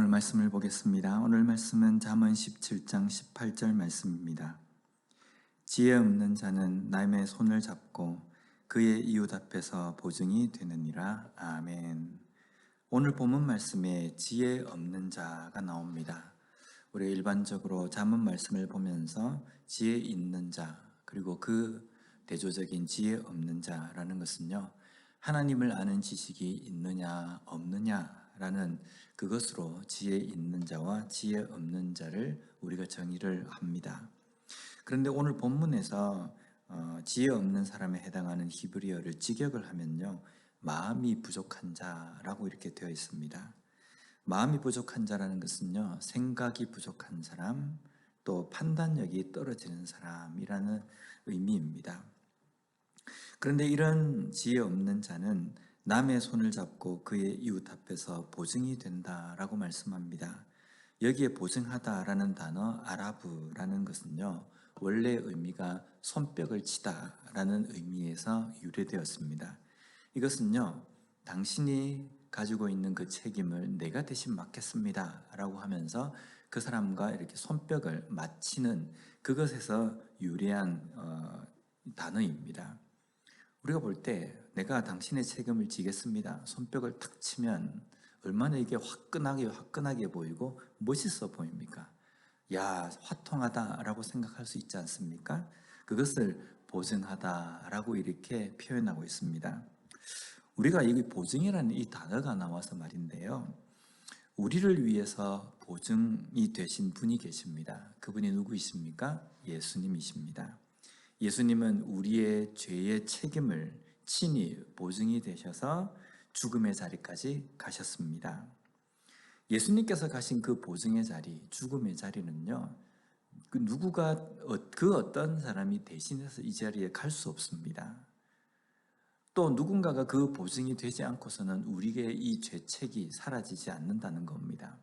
오늘 말씀을 보겠습니다. 오늘 말씀은 잠언 17장 18절 말씀입니다. 지혜 없는 자는 남의 손을 잡고 그의 이웃 앞에서 보증이 되느니라. 아멘. 오늘 본문 말씀에 지혜 없는 자가 나옵니다. 우리 일반적으로 잠언 말씀을 보면서 지혜 있는 자, 그리고 그 대조적인 지혜 없는 자라는 것은요, 하나님을 아는 지식이 있느냐 없느냐라는 그것으로 지혜 있는 자와 지혜 없는 자를 우리가 정의를 합니다. 그런데 오늘 본문에서 지혜 없는 사람에 해당하는 히브리어를 직역을 하면요, 마음이 부족한 자라고 이렇게 되어 있습니다. 마음이 부족한 자라는 것은요, 생각이 부족한 사람, 또 판단력이 떨어지는 사람이라는 의미입니다. 그런데 이런 지혜 없는 자는 남의 손을 잡고 그의 이웃 앞에서 보증이 된다라고 말씀합니다. 여기에 보증하다라는 단어 아라브라는 것은요, 원래 의미가 손뼉을 치다라는 의미에서 유래되었습니다. 이것은요, 당신이 가지고 있는 그 책임을 내가 대신 맡겠습니다 라고 하면서 그 사람과 이렇게 손뼉을 맞추는 그것에서 유래한 단어입니다. 우리가 볼 때 내가 당신의 책임을 지겠습니다, 손뼉을 탁 치면 얼마나 이게 화끈하게 보이고 멋있어 보입니까? 야, 화통하다라고 생각할 수 있지 않습니까? 그것을 보증하다라고 이렇게 표현하고 있습니다. 우리가 이 보증이라는 이 단어가 나와서 말인데요, 우리를 위해서 보증이 되신 분이 계십니다. 그분이 누구이십니까? 예수님이십니다. 예수님은 우리의 죄의 책임을 친히 보증이 되셔서 죽음의 자리까지 가셨습니다. 예수님께서 가신 그 보증의 자리, 죽음의 자리는요, 그 어떤 사람이 대신해서 이 자리에 갈 수 없습니다. 또 누군가가 그 보증이 되지 않고서는 우리의 이 죄책이 사라지지 않는다는 겁니다.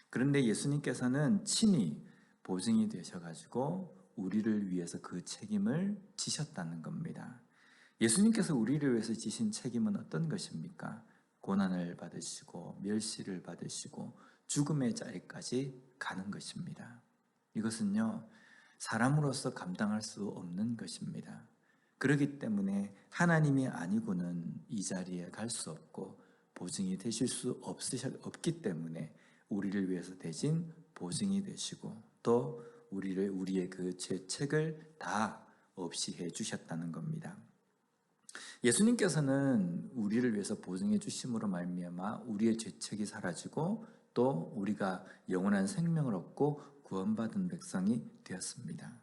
그런데 예수님께서는 친히 보증이 되셔가지고 우리를 위해서 그 책임을 지셨다는 겁니다. 예수님께서 우리를 위해서 지신 책임은 어떤 것입니까? 고난을 받으시고 멸시를 받으시고 죽음의 자리까지 가는 것입니다. 이것은요, 사람으로서 감당할 수 없는 것입니다. 그렇기 때문에 하나님이 아니고는 이 자리에 갈 수 없고 보증이 되실 수 없기 때문에 우리를 위해서 대신 보증이 되시고 또 우리의 그 죄책을 다 없이 해 주셨다는 겁니다. 예수님께서는 우리를 위해서 보증해 주심으로 말미암아 우리의 죄책이 사라지고 또 우리가 영원한 생명을 얻고 구원받은 백성이 되었습니다.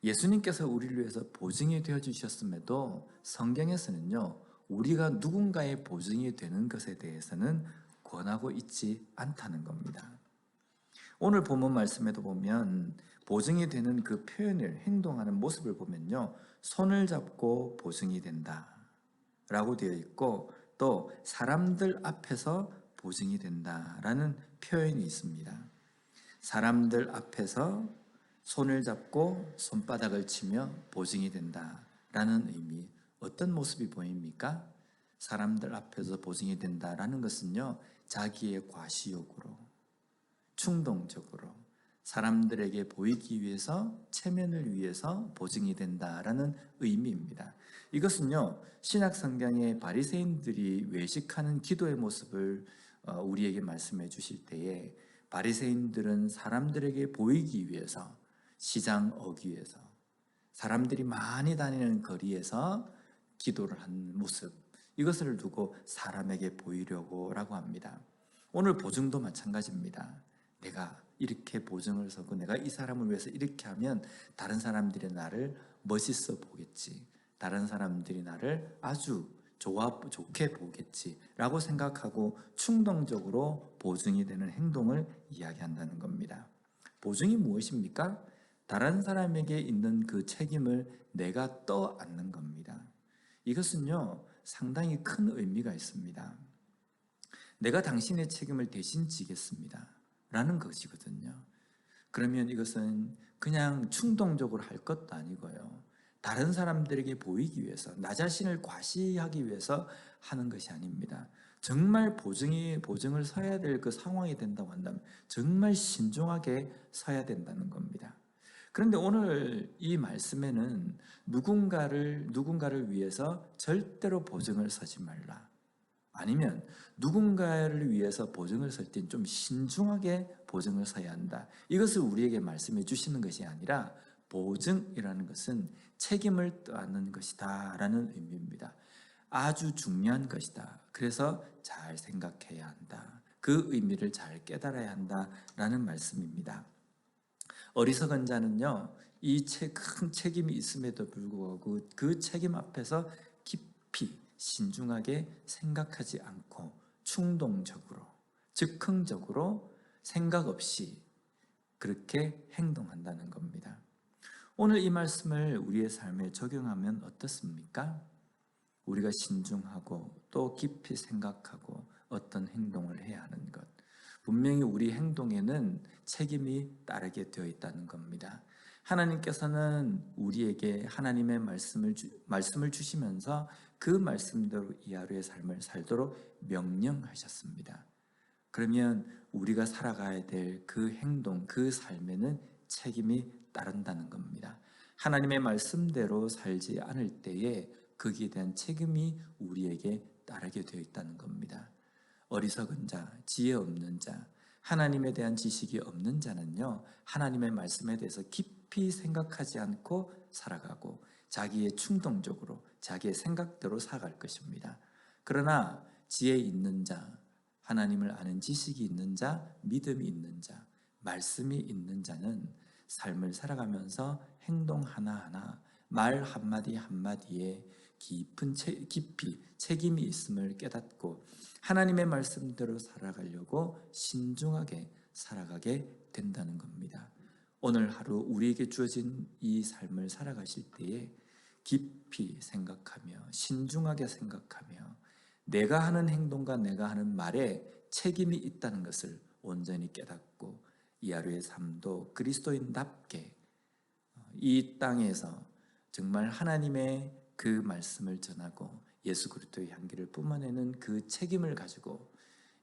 예수님께서 우리를 위해서 보증이 되어 주셨음에도 성경에서는요, 우리가 누군가의 보증이 되는 것에 대해서는 권하고 있지 않다는 겁니다. 오늘 본문 말씀에도 보면 보증이 되는 그 표현을, 행동하는 모습을 보면요, 손을 잡고 보증이 된다 라고 되어 있고 또 사람들 앞에서 보증이 된다라는 표현이 있습니다. 사람들 앞에서 손을 잡고 손바닥을 치며 보증이 된다라는 의미, 어떤 모습이 보입니까? 사람들 앞에서 보증이 된다라는 것은요, 자기의 과시욕으로, 충동적으로 사람들에게 보이기 위해서, 체면을 위해서 보증이 된다라는 의미입니다. 이것은요, 신약 성경의 바리새인들이 외식하는 기도의 모습을 우리에게 말씀해 주실 때에 바리새인들은 사람들에게 보이기 위해서, 시장 어귀에서, 사람들이 많이 다니는 거리에서 기도를 하는 모습, 이것을 두고 사람에게 보이려고 라고 합니다. 오늘 보증도 마찬가지입니다. 내가 이렇게 보증을 서고 내가 이 사람을 위해서 이렇게 하면 다른 사람들이 나를 멋있어 보겠지, 다른 사람들이 나를 아주 좋게 보겠지 라고 생각하고 충동적으로 보증이 되는 행동을 이야기한다는 겁니다. 보증이 무엇입니까? 다른 사람에게 있는 그 책임을 내가 떠안는 겁니다. 이것은요, 상당히 큰 의미가 있습니다. 내가 당신의 책임을 대신 지겠습니다 라는 것이거든요. 그러면 이것은 그냥 충동적으로 할 것도 아니고요, 다른 사람들에게 보이기 위해서, 나 자신을 과시하기 위해서 하는 것이 아닙니다. 정말 보증을 서야 될 그 상황이 된다고 한다면 정말 신중하게 서야 된다는 겁니다. 그런데 오늘 이 말씀에는 누군가를 위해서 절대로 보증을 서지 말라. 아니면 누군가를 위해서 보증을 설 땐 좀 신중하게 보증을 서야 한다. 이것을 우리에게 말씀해 주시는 것이 아니라 보증이라는 것은 책임을 떠안는 것이다 라는 의미입니다. 아주 중요한 것이다. 그래서 잘 생각해야 한다. 그 의미를 잘 깨달아야 한다라는 말씀입니다. 어리석은 자는요, 큰 책임이 있음에도 불구하고 그 책임 앞에서 깊이 신중하게 생각하지 않고 충동적으로, 즉흥적으로 생각 없이 그렇게 행동한다는 겁니다. 오늘 이 말씀을 우리의 삶에 적용하면 어떻습니까? 우리가 신중하고 또 깊이 생각하고 어떤 행동을 해야 하는 것. 분명히 우리 행동에는 책임이 따르게 되어 있다는 겁니다. 하나님께서는 우리에게 하나님의 말씀을 주시면서 그 말씀대로 이 하루의 삶을 살도록 명령하셨습니다. 그러면 우리가 살아가야 될 그 행동, 그 삶에는 책임이 따른다는 겁니다. 하나님의 말씀대로 살지 않을 때에 거기에 대한 책임이 우리에게 따르게 되어 있다는 겁니다. 어리석은 자, 지혜 없는 자, 하나님에 대한 지식이 없는 자는요, 하나님의 말씀에 대해서 깊이 생각하지 않고 살아가고 자기의 충동적으로 자기의 생각대로 살아갈 것입니다. 그러나 지혜 있는 자, 하나님을 아는 지식이 있는 자, 믿음이 있는 자, 말씀이 있는 자는 삶을 살아가면서 행동 하나하나, 말 한마디 한마디에 깊이 책임이 있음을 깨닫고 하나님의 말씀대로 살아가려고 신중하게 살아가게 된다는 겁니다. 오늘 하루 우리에게 주어진 이 삶을 살아가실 때에 깊이 생각하며 신중하게 생각하며 내가 하는 행동과 내가 하는 말에 책임이 있다는 것을 온전히 깨닫고 이 하루의 삶도 그리스도인답게 이 땅에서 정말 하나님의 그 말씀을 전하고 예수 그리스도의 향기를 뿜어내는 그 책임을 가지고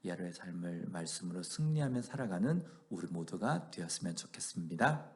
이 하루의 삶을 말씀으로 승리하며 살아가는 우리 모두가 되었으면 좋겠습니다.